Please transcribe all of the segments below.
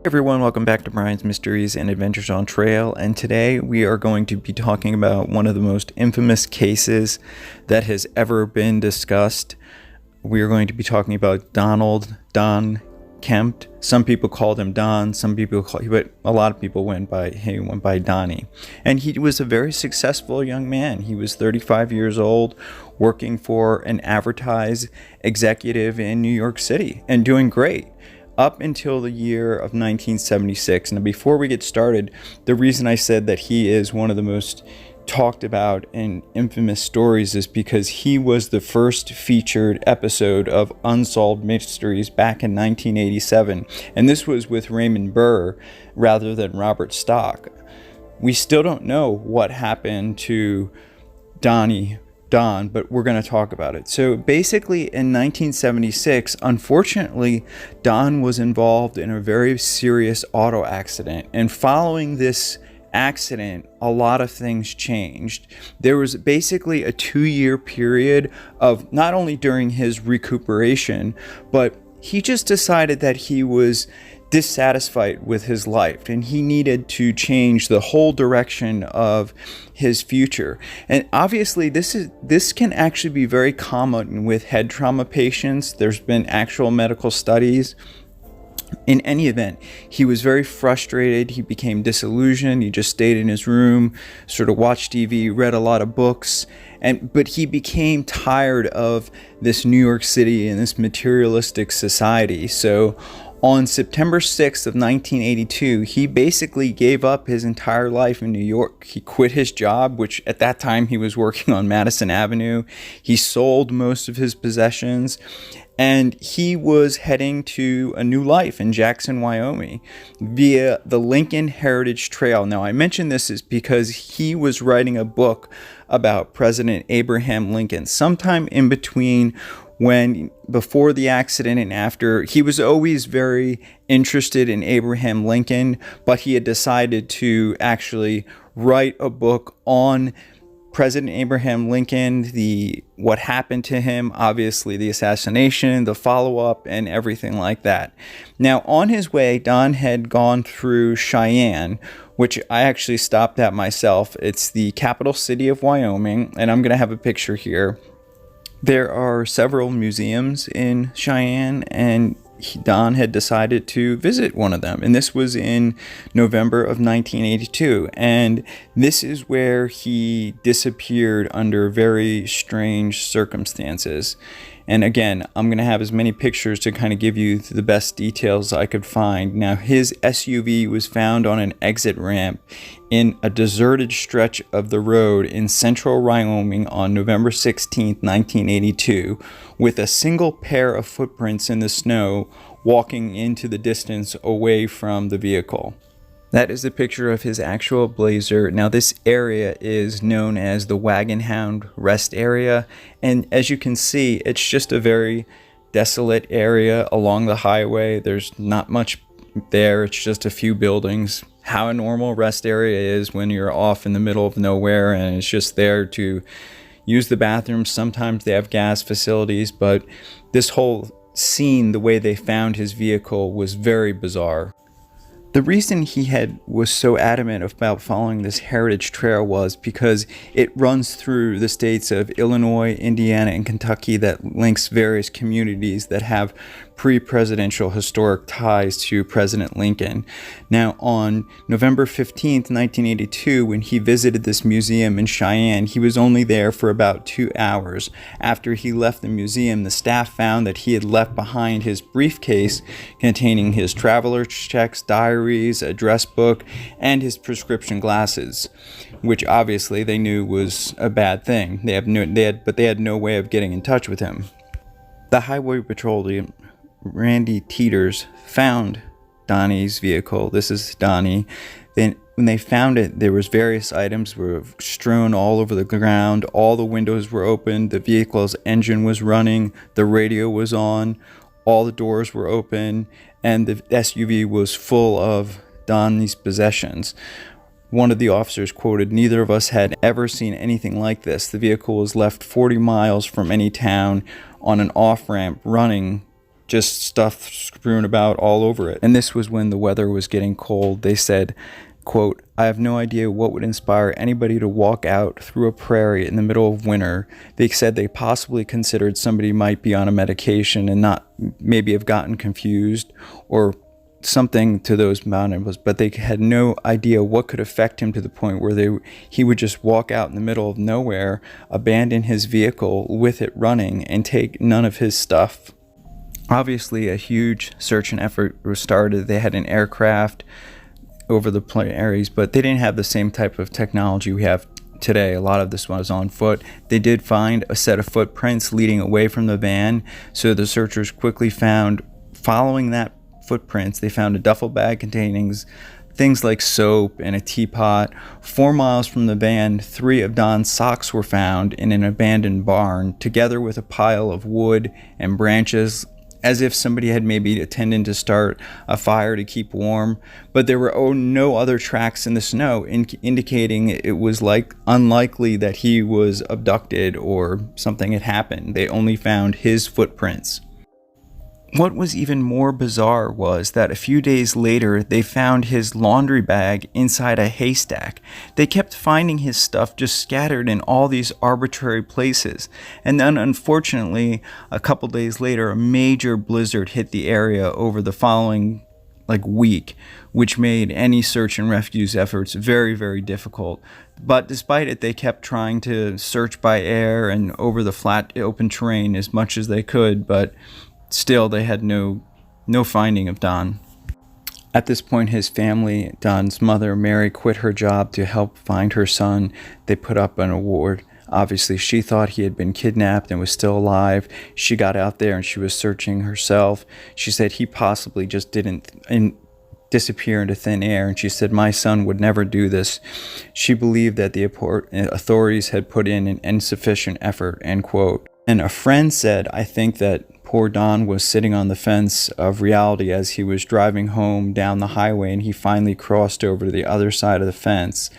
Everyone, welcome back to Bryan's Mysteries and Adventures on Trail, and today we are going to be talking about one of the most infamous cases that has ever been discussed. We are going to be talking about Don Kemp. Some people called him Don, but a lot of people went by Donnie. And he was a very successful young man. He was 35 years old, working for an advertising executive in New York City and doing great up until the year of 1976. Now, before we get started, the reason I said that he is one of the most talked about and infamous stories is because he was the first featured episode of Unsolved Mysteries back in 1987, and this was with Raymond Burr rather than Robert Stock. We still don't know what happened to Don, but we're going to talk about it. So basically in 1976, unfortunately, Don was involved in a very serious auto accident. And following this accident, a lot of things changed. There was basically a 2-year period of not only during his recuperation, but he just decided that he was dissatisfied with his life and he needed to change the whole direction of his future. And obviously this can actually be very common with head trauma patients. There's been actual medical studies. In any event, he was very frustrated. He became disillusioned. He just stayed in his room, sort of watched TV, read a lot of books, but he became tired of this New York City and this materialistic society. So on September 6th of 1982, he basically gave up his entire life in New York. He quit his job, which at that time he was working on Madison Avenue. He sold most of his possessions, and he was heading to a new life in Jackson, Wyoming, via the Lincoln Heritage Trail. Now, I mention this is because he was writing a book about President Abraham Lincoln. Sometime in between before the accident and after, he was always very interested in Abraham Lincoln, but he had decided to actually write a book on President Abraham Lincoln, what happened to him, obviously the assassination, the follow-up, and everything like that. Now, on his way, Don had gone through Cheyenne, which I actually stopped at myself. It's the capital city of Wyoming, and I'm going to have a picture here. There are several museums in Cheyenne, and Don had decided to visit one of them. And this was in November of 1982. And this is where he disappeared under very strange circumstances. And again, I'm going to have as many pictures to kind of give you the best details I could find. Now, his SUV was found on an exit ramp in a deserted stretch of the road in central Wyoming on November 16, 1982, with a single pair of footprints in the snow walking into the distance away from the vehicle. That is a picture of his actual Blazer. Now, this area is known as the Wagon Hound Rest Area, and as you can see, it's just a very desolate area along the highway. There's not much there. It's just a few buildings. How a normal rest area is when you're off in the middle of nowhere and it's just there to use the bathroom. Sometimes they have gas facilities, but this whole scene, the way they found his vehicle, was very bizarre. The reason he was so adamant about following this heritage trail was because it runs through the states of Illinois, Indiana, and Kentucky that links various communities that have pre-presidential historic ties to President Lincoln. Now, on November 15th, 1982, when he visited this museum in Cheyenne, he was only there for about 2 hours. After he left the museum, the staff found that he had left behind his briefcase containing his traveler checks, diaries, address book, and his prescription glasses, which obviously they knew was a bad thing. But they had no way of getting in touch with him. The Highway Patrol, Randy Teeters, found Donnie's vehicle. This is Donnie. Then when they found it, there was various items were strewn all over the ground. All the windows were open. The vehicle's engine was running. The radio was on. All the doors were open. And the SUV was full of Donnie's possessions. One of the officers quoted, "Neither of us had ever seen anything like this. The vehicle was left 40 miles from any town on an off-ramp running just stuff strewn about all over it. And this was when the weather was getting cold. They said, quote, "I have no idea what would inspire anybody to walk out through a prairie in the middle of winter." They said they possibly considered somebody might be on a medication and not maybe have gotten confused or something to those mountains, but they had no idea what could affect him to the point where he would just walk out in the middle of nowhere, abandon his vehicle with it running, and take none of his stuff. Obviously, a huge search and effort was started. They had an aircraft over the prairies, but they didn't have the same type of technology we have today. A lot of this was on foot. They did find a set of footprints leading away from the van, so the searchers quickly found, following that footprints, they found a duffel bag containing things like soap and a teapot. 4 miles from the van, 3 of Don's socks were found in an abandoned barn, together with a pile of wood and branches, as if somebody had maybe attempted to start a fire to keep warm. But there were no other tracks in the snow, indicating it was unlikely that he was abducted or something had happened. They only found his footprints. What was even more bizarre was that a few days later, they found his laundry bag inside a haystack. They kept finding his stuff just scattered in all these arbitrary places. And then, unfortunately, a couple days later, a major blizzard hit the area over the following week, which made any search and rescue efforts very, very difficult. But despite it, they kept trying to search by air and over the flat, open terrain as much as they could, but still, they had no finding of Don. At this point, his family, Don's mother, Mary, quit her job to help find her son. They put up an award. Obviously, she thought he had been kidnapped and was still alive. She got out there and she was searching herself. She said he possibly just didn't disappear into thin air, and she said, "My son would never do this." She believed that the authorities had put in an insufficient effort, end quote. And a friend said, "I think that poor Don was sitting on the fence of reality as he was driving home down the highway, and he finally crossed over to the other side of the fence."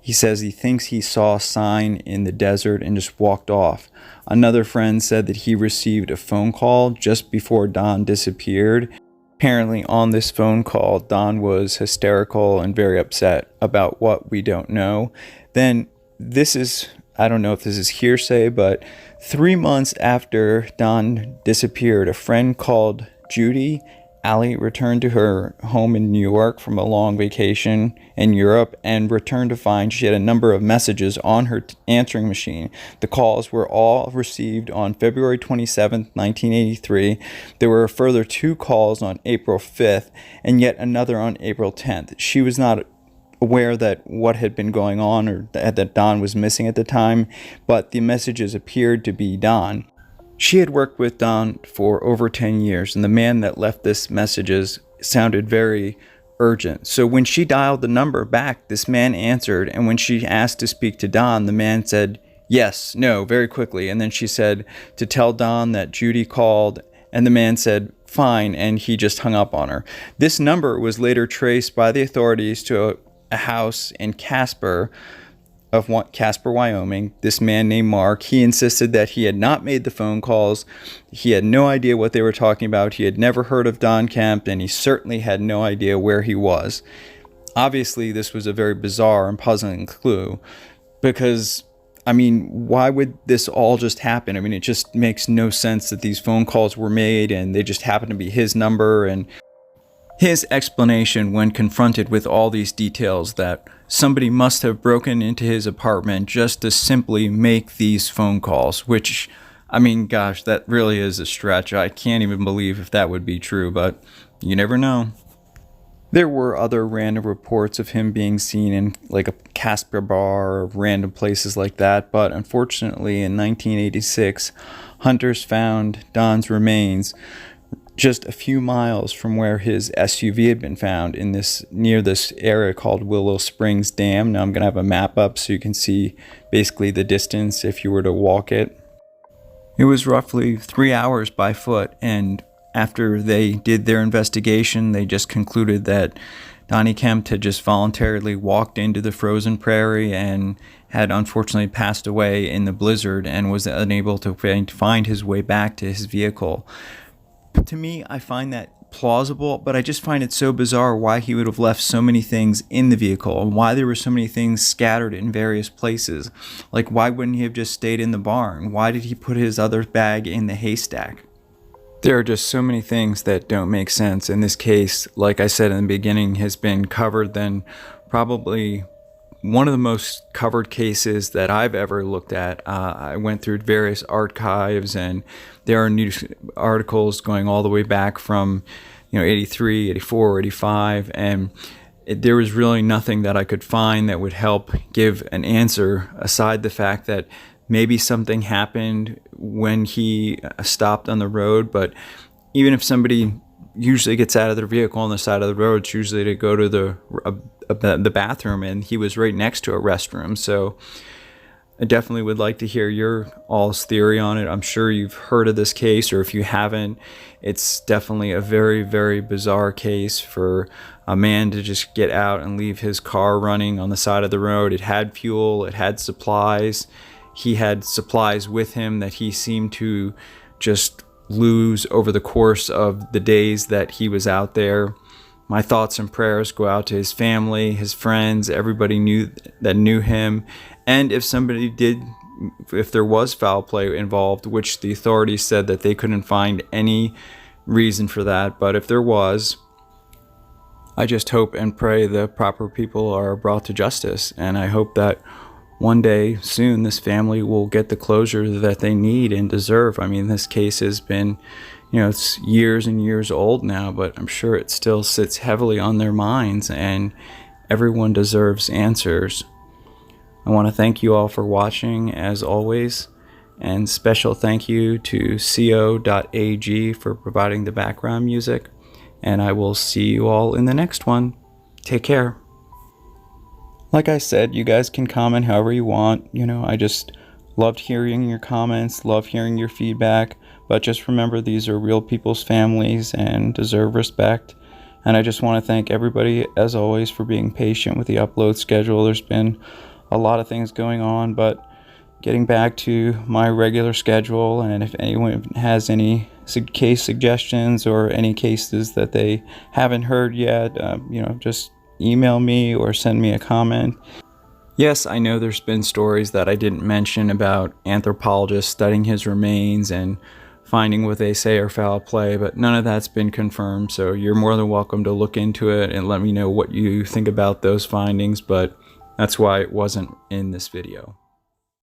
He says he thinks he saw a sign in the desert and just walked off. Another friend said that he received a phone call just before Don disappeared. Apparently, on this phone call, Don was hysterical and very upset about what we don't know. Then I don't know if this is hearsay, but 3 months after Don disappeared, a friend called Judy. Allie returned to her home in New York from a long vacation in Europe and returned to find she had a number of messages on her answering machine. The calls were all received on February 27th, 1983. There were a further 2 calls on April 5th and yet another on April 10th. She was not aware that what had been going on or that Don was missing at the time, but the messages appeared to be Don. She had worked with Don for over 10 years, and the man that left this messages sounded very urgent. So when she dialed the number back, this man answered, and when she asked to speak to Don, the man said yes, no, very quickly. And then she said to tell Don that Judy called, and the man said fine, and he just hung up on her. This number was later traced by the authorities to a house in Casper, Wyoming. This man named Mark, he insisted that he had not made the phone calls. He had no idea what they were talking about. He had never heard of Don Kemp, and he certainly had no idea where he was. Obviously, this was a very bizarre and puzzling clue because, why would this all just happen? It just makes no sense that these phone calls were made and they just happened to be his number. And his explanation when confronted with all these details that somebody must have broken into his apartment just to simply make these phone calls, which, gosh, that really is a stretch. I can't even believe if that would be true, but you never know. There were other random reports of him being seen in a Casper bar or random places like that, but unfortunately in 1986, hunters found Don's remains just a few miles from where his SUV had been found near this area called Willow Springs Dam. Now I'm going to have a map up so you can see basically the distance if you were to walk it. It was roughly 3 hours by foot, and after they did their investigation, they just concluded that Donnie Kemp had just voluntarily walked into the frozen prairie and had unfortunately passed away in the blizzard and was unable to find his way back to his vehicle. To me, I find that plausible, but I just find it so bizarre why he would have left so many things in the vehicle and why there were so many things scattered in various places. Like, why wouldn't he have just stayed in the barn? Why did he put his other bag in the haystack? There are just so many things that don't make sense. In this case, like I said in the beginning, has been covered than probably one of the most covered cases that I've ever looked at. I went through various archives, and there are news articles going all the way back from 83, 84, 85, and there was really nothing that I could find that would help give an answer aside the fact that maybe something happened when he stopped on the road. But even if somebody usually gets out of their vehicle on the side of the road, it's usually to go to the bathroom, and he was right next to a restroom. So I definitely would like to hear your all's theory on it. I'm sure you've heard of this case, or if you haven't, it's definitely a very, very bizarre case for a man to just get out and leave his car running on the side of the road. It had fuel, it had supplies. He had supplies with him that he seemed to just lose over the course of the days that he was out there. My thoughts and prayers go out to his family, his friends, everybody that knew him. And if there was foul play involved, which the authorities said that they couldn't find any reason for that, but if there was, I just hope and pray the proper people are brought to justice. And I hope that one day soon this family will get the closure that they need and deserve. I mean, this case has been, it's years and years old now, but I'm sure it still sits heavily on their minds, and everyone deserves answers. I want to thank you all for watching, as always, and special thank you to co.ag for providing the background music, and I will see you all in the next one. Take care. Like I said, you guys can comment however you want. I just loved hearing your comments, love hearing your feedback, but just remember, these are real people's families and deserve respect. And I just want to thank everybody, as always, for being patient with the upload schedule. There's been a lot of things going on, but getting back to my regular schedule, and if anyone has any case suggestions or any cases that they haven't heard yet, just email me or send me a comment. Yes, I know there's been stories that I didn't mention about anthropologists studying his remains and finding what they say are foul play, but none of that's been confirmed, so you're more than welcome to look into it and let me know what you think about those findings, but that's why it wasn't in this video.